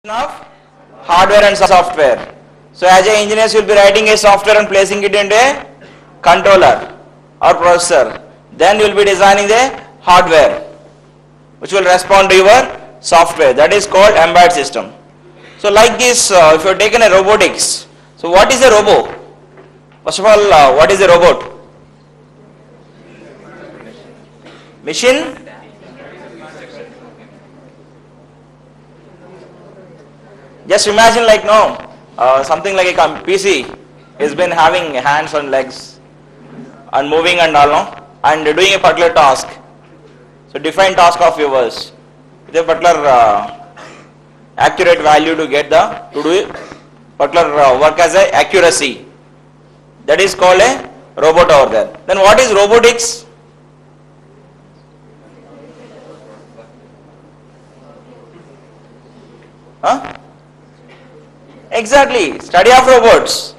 of hardware and software. So as an engineer, you will be writing a software and placing it into a controller or processor. Then you will be designing the hardware which will respond to your software. That is called embedded system. So like this, if you have taken a robotics, so what is a robo? First of all, what is a robot? Machine? Just imagine like something like a PC has been having hands and legs and moving and all and doing a particular task. So define task of yours with a particular accurate value to get to do particular work as a accuracy. That is called a robot over there. Then what is robotics? Huh? Exactly, study of robots.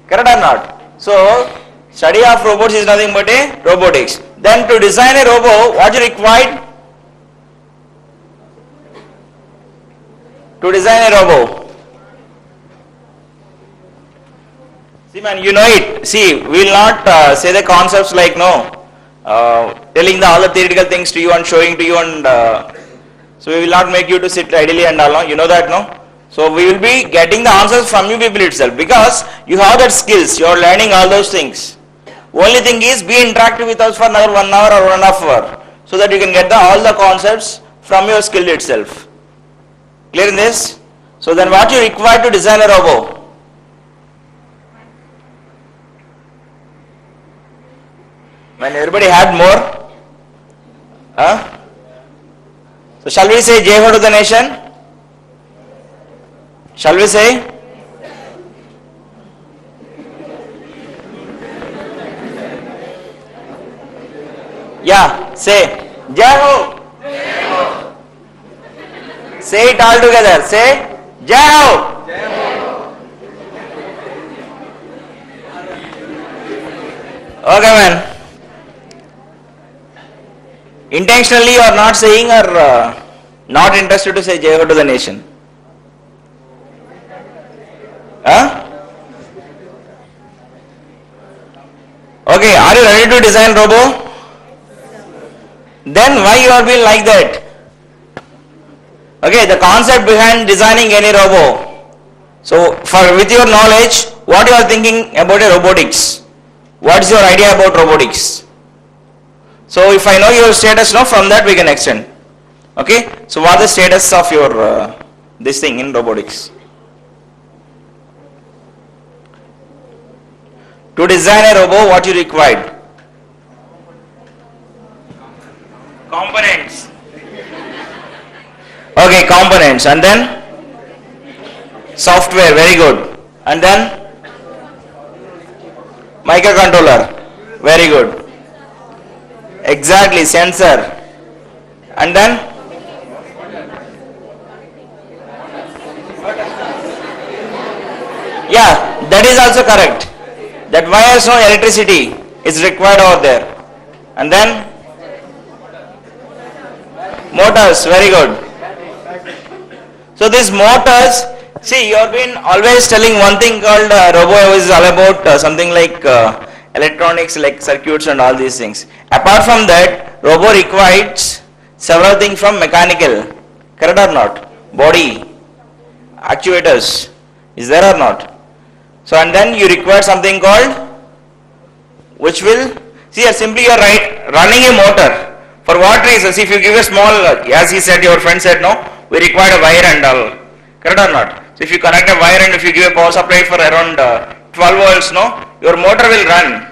Correct or not? So, study of robots is nothing but a robotics. Then to design a robot, what is required? To design a robot. See man, you know it. See, we will not say the concepts like telling all the theoretical things to you and showing to you and so we will not make you to sit idly and all, you know that, no? So we will be getting the answers from you people itself because you have that skills, you are learning all those things. Only thing is be interactive with us for another 1 hour or 1.5 hours so that you can get all the concepts from your skill itself. Clear in this? So then what you require to design a robot? When everybody had more? So shall we say Jai Ho to the nation? Shall we say? Yeah, say Jai Ho. Jai Ho. Say it all together. Say Jai Ho. Jai Ho. Okay man. Intentionally you are not saying or not interested to say Jai Ho to the nation? Okay, are you ready to design robo? Then why you are being like that? Okay, the concept behind designing any robo. So with your knowledge, what you are thinking about a robotics? What is your idea about robotics? So if I know your status now, from that we can extend. Okay, so what is the status of your this thing in robotics? To design a robot, what you required? Components. Okay, components, and then software, very good. And then microcontroller, very good. Exactly, sensor. And then yeah, that is also correct. That wires, no electricity is required over there. And then motors, very good. So these motors, see, you have been always telling one thing called robo is all about something like electronics, like circuits and all these things. Apart from that, robo requires several things from mechanical. Correct or not? Body, actuators, is there or not? So and then you require something called, which will, see simply you are running a motor. For what reasons? If you give a small, as he said, your friend said, no, we require a wire and all. Correct or not? So if you connect a wire and if you give a power supply for around 12 volts, no, your motor will run.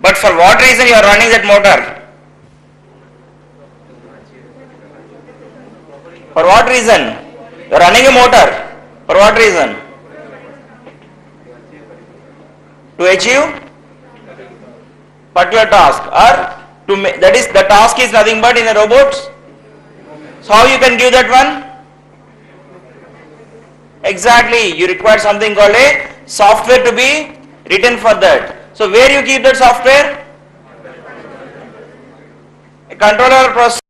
But for what reason you are running that motor? For what reason? You are running a motor. For what reason? To achieve particular task, or to make, that is the task is nothing but in a robot. So how you can give that one? Exactly, you require something called a software to be written for that. So where you keep that software? A controller processor.